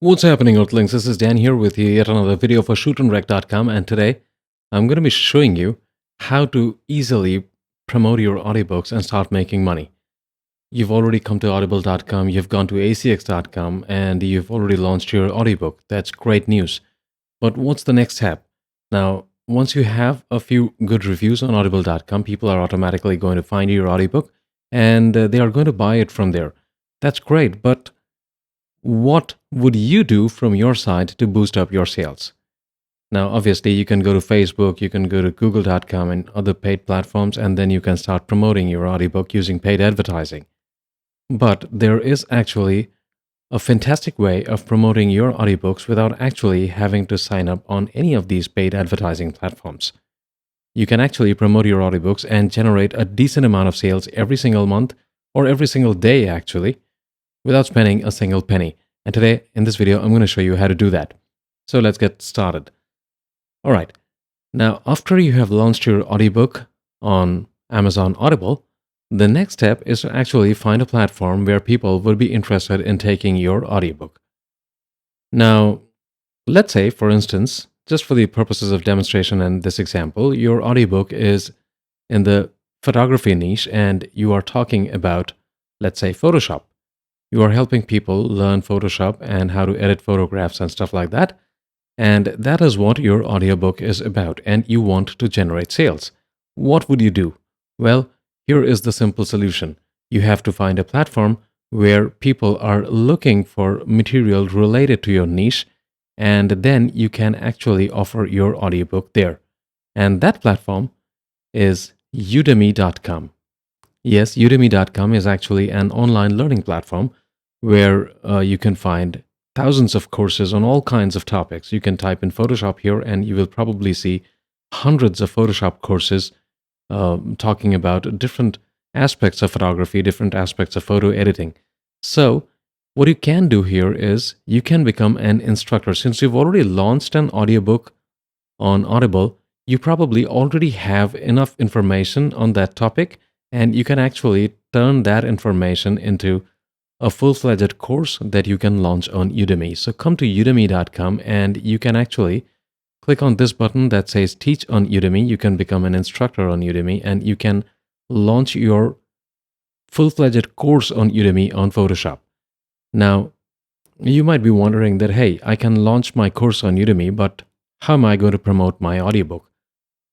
What's happening, Earthlings? This is Dan here with yet another video for shootandrec.com, and today I'm going to be showing you how to easily promote your audiobooks and start making money. You've already come to audible.com, you've gone to acx.com, and you've already launched your audiobook. That's great news. But what's the next step? Now, once you have a few good reviews on audible.com, people are automatically going to find your audiobook and they are going to buy it from there. That's great, but what would you do from your side to boost up your sales? Now, obviously, you can go to Facebook, you can go to google.com and other paid platforms, and then you can start promoting your audiobook using paid advertising. But there is actually a fantastic way of promoting your audiobooks without actually having to sign up on any of these paid advertising platforms. You can actually promote your audiobooks and generate a decent amount of sales every single month or every single day, actually, without spending a single penny. And today, in this video, I'm going to show you how to do that. So let's get started. All right. Now, after you have launched your audiobook on Amazon Audible, the next step is to actually find a platform where people will be interested in taking your audiobook. Now, let's say, for instance, just for the purposes of demonstration and this example, your audiobook is in the photography niche and you are talking about, let's say, Photoshop. You are helping people learn Photoshop and how to edit photographs and stuff like that. And that is what your audiobook is about, and you want to generate sales. What would you do? Well, here is the simple solution. You have to find a platform where people are looking for material related to your niche, and then you can actually offer your audiobook there. And that platform is udemy.com. Yes, udemy.com is actually an online learning platform where you can find thousands of courses on all kinds of topics. You can type in Photoshop here and you will probably see hundreds of Photoshop courses talking about different aspects of photography, different aspects of photo editing. So what you can do here is you can become an instructor. Since you've already launched an audiobook on Audible, you probably already have enough information on that topic, and you can actually turn that information into a full-fledged course that you can launch on Udemy. So come to udemy.com and you can actually click on this button that says Teach on Udemy. You can become an instructor on Udemy and you can launch your full-fledged course on Udemy on Photoshop. Now, you might be wondering that, hey, I can launch my course on Udemy, but how am I going to promote my audiobook?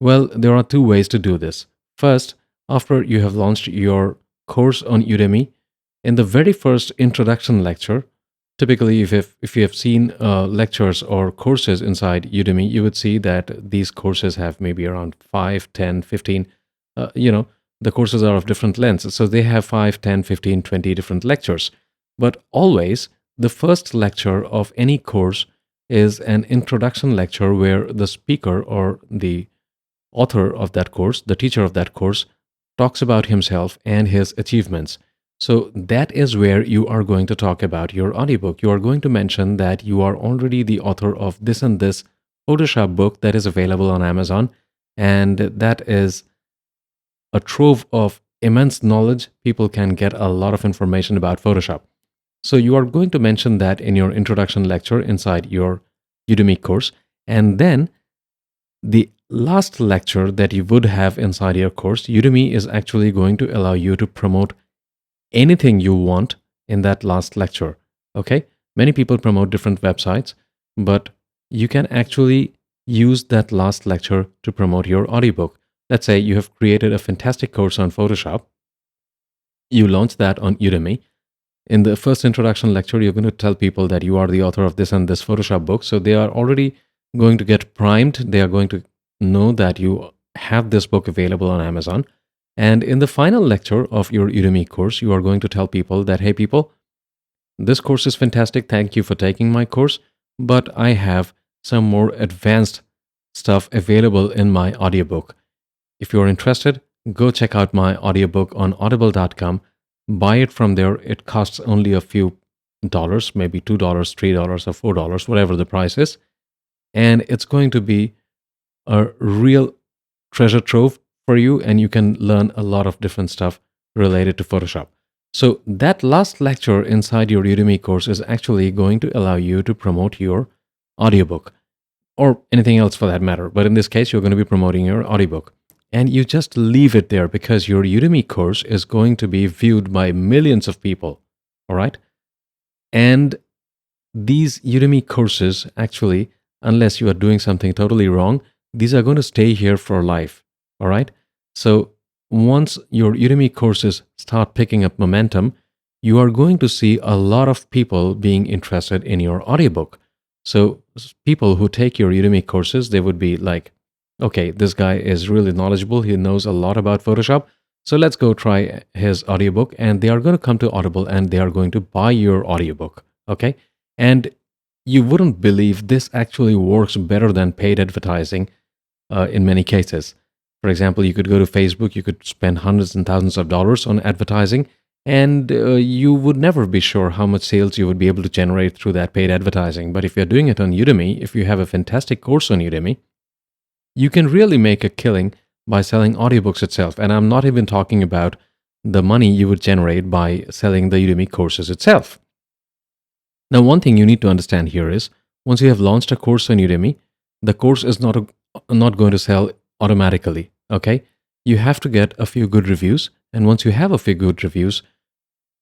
Well, there are two ways to do this. First, after you have launched your course on Udemy, in the very first introduction lecture, typically if you have seen lectures or courses inside Udemy, you would see that these courses have maybe around 5, 10, 15, the courses are of different lengths. So they have 5, 10, 15, 20 different lectures. But always, the first lecture of any course is an introduction lecture where the speaker or the author of that course, the teacher of that course, talks about himself and his achievements. So that is where you are going to talk about your audiobook. You are going to mention that you are already the author of this and this Photoshop book that is available on Amazon, and that is a trove of immense knowledge. People can get a lot of information about Photoshop. So you are going to mention that in your introduction lecture inside your Udemy course, and then the last lecture that you would have inside your course, Udemy is actually going to allow you to promote anything you want in that last lecture. Okay? Many people promote different websites, but you can actually use that last lecture to promote your audiobook. Let's say you have created a fantastic course on Photoshop. You launch that on Udemy. In the first introduction lecture, you're going to tell people that you are the author of this and this Photoshop book. So they are already going to get primed. They are going to know that you have this book available on Amazon. And in the final lecture of your Udemy course, you are going to tell people that, hey people, this course is fantastic. Thank you for taking my course, but I have some more advanced stuff available in my audiobook. If you're interested, go check out my audiobook on audible.com. Buy it from there. It costs only a few dollars, maybe $2, $3, or $4, whatever the price is. And it's going to be a real treasure trove for you, and you can learn a lot of different stuff related to Photoshop. So that last lecture inside your Udemy course is actually going to allow you to promote your audiobook or anything else for that matter. But in this case, you're going to be promoting your audiobook. And you just leave it there because your Udemy course is going to be viewed by millions of people. All right. And these Udemy courses, actually, unless you are doing something totally wrong, these are going to stay here for life. All right. So once your Udemy courses start picking up momentum, you are going to see a lot of people being interested in your audiobook. So people who take your Udemy courses, they would be like, okay, this guy is really knowledgeable. He knows a lot about Photoshop. So let's go try his audiobook. And they are going to come to Audible and they are going to buy your audiobook. Okay. And you wouldn't believe this actually works better than paid advertising in many cases. For example, you could go to Facebook, you could spend hundreds and thousands of dollars on advertising, and you would never be sure how much sales you would be able to generate through that paid advertising. But if you're doing it on Udemy, if you have a fantastic course on Udemy, you can really make a killing by selling audiobooks itself. And I'm not even talking about the money you would generate by selling the Udemy courses itself. Now, one thing you need to understand here is once you have launched a course on Udemy, the course is not going to sell automatically. Okay, you have to get a few good reviews, and once you have a few good reviews,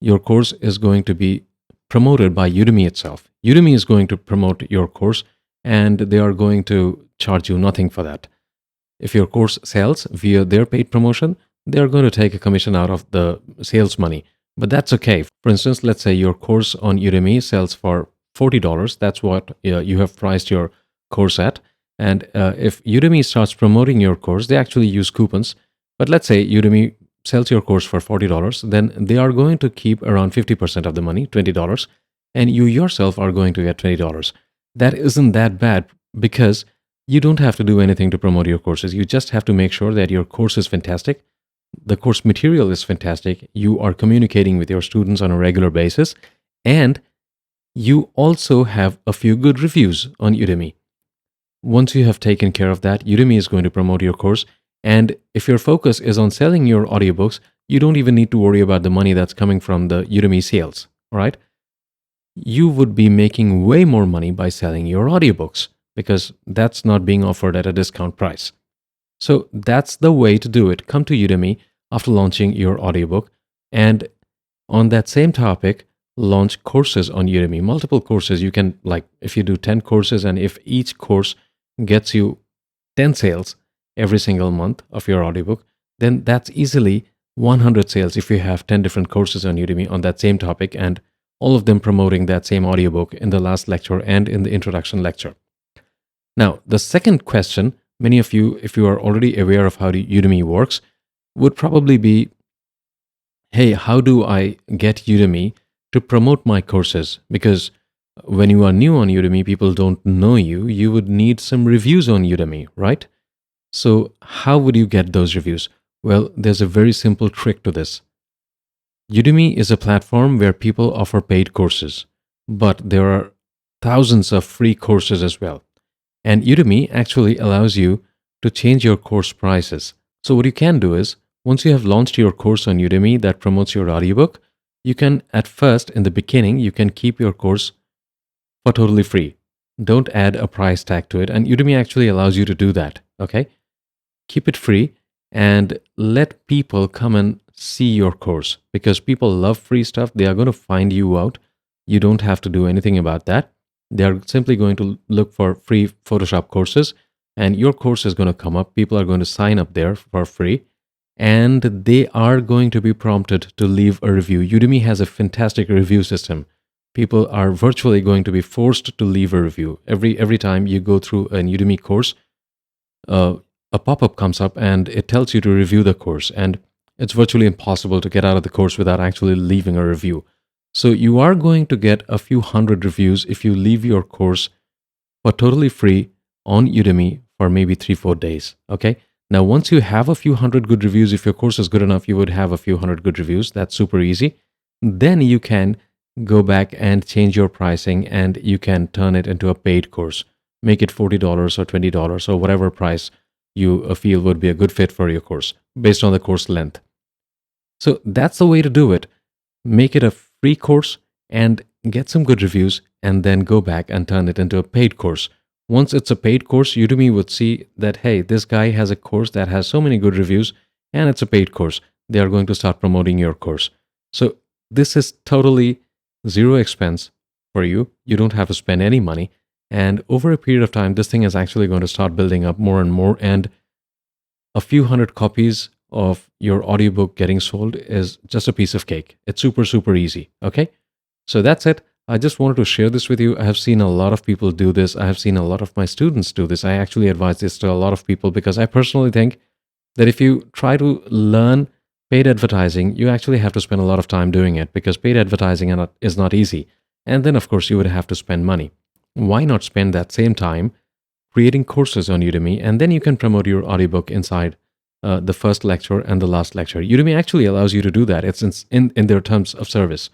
your course is going to be promoted by Udemy itself. Udemy is going to promote your course, and they are going to charge you nothing for that. If your course sells via their paid promotion, they are going to take a commission out of the sales money. But that's okay. For instance, let's say your course on Udemy sells for $40. That's what you have priced your course at. And if Udemy starts promoting your course, they actually use coupons. But let's say Udemy sells your course for $40, then they are going to keep around 50% of the money, $20, and you yourself are going to get $20. That isn't that bad because you don't have to do anything to promote your courses. You just have to make sure that your course is fantastic. The course material is fantastic. You are communicating with your students on a regular basis, and you also have a few good reviews on Udemy. Once you have taken care of that, Udemy is going to promote your course. And if your focus is on selling your audiobooks, you don't even need to worry about the money that's coming from the Udemy sales. All right? You would be making way more money by selling your audiobooks because that's not being offered at a discount price. So that's the way to do it. Come to Udemy after launching your audiobook, and on that same topic, launch courses on Udemy. Multiple courses. You can, like, if you do 10 courses and if each course gets you 10 sales every single month of your audiobook, then that's easily 100 sales if you have 10 different courses on Udemy on that same topic and all of them promoting that same audiobook in the last lecture and in the introduction lecture. Now, the second question, many of you, if you are already aware of how Udemy works, would probably be, hey, how do I get Udemy to promote my courses? Because when you are new on Udemy, people don't know you. You would need some reviews on Udemy, right? So how would you get those reviews? Well, there's a very simple trick to this. Udemy is a platform where people offer paid courses, but there are thousands of free courses as well. And Udemy actually allows you to change your course prices. So what you can do is, once you have launched your course on Udemy that promotes your audiobook, you can, at first, in the beginning, you can keep your course for totally free. Don't add a price tag to it. And Udemy actually allows you to do that. Okay? Keep it free and let people come and see your course because people love free stuff. They are going to find you out. You don't have to do anything about that. They are simply going to look for free Photoshop courses and your course is going to come up. People are going to sign up there for free and they are going to be prompted to leave a review. Udemy has a fantastic review system. People are virtually going to be forced to leave a review. Every time you go through a Udemy course, a pop-up comes up and it tells you to review the course. And it's virtually impossible to get out of the course without actually leaving a review. So you are going to get a few hundred reviews if you leave your course for totally free on Udemy for maybe 3-4 days. Okay. Now, once you have a few hundred good reviews, if your course is good enough, you would have a few hundred good reviews. That's super easy. Then you can go back and change your pricing and you can turn it into a paid course. Make it $40 or $20 or whatever price you feel would be a good fit for your course based on the course length. So that's the way to do it. make it a free course and get some good reviews, and then go back and turn it into a paid course. Once it's a paid course, Udemy would see that, hey, this guy has a course that has so many good reviews and it's a paid course. They are going to start promoting your course. So this is totally zero expense for you. You don't have to spend any money. And over a period of time, this thing is actually going to start building up more and more. And a few hundred copies of your audiobook getting sold is just a piece of cake. It's super, super easy. Okay. So that's it. I just wanted to share this with you. I have seen a lot of people do this. I have seen a lot of my students do this. I actually advise this to a lot of people because I personally think that if you try to learn paid advertising, you actually have to spend a lot of time doing it because paid advertising is not easy. And then, of course, you would have to spend money. Why not spend that same time creating courses on Udemy, and then you can promote your audiobook inside the first lecture and the last lecture. Udemy actually allows you to do that. It's in their terms of service.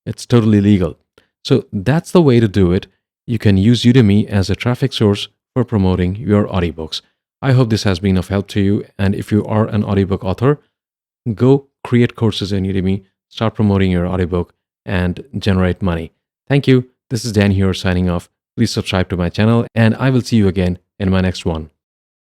It's totally legal. So that's the way to do it. You can use Udemy as a traffic source for promoting your audiobooks. I hope this has been of help to you. And if you are an audiobook author, go create courses in Udemy, start promoting your audiobook, and generate money. Thank you. This is Dan here signing off. Please subscribe to my channel, and I will see you again in my next one.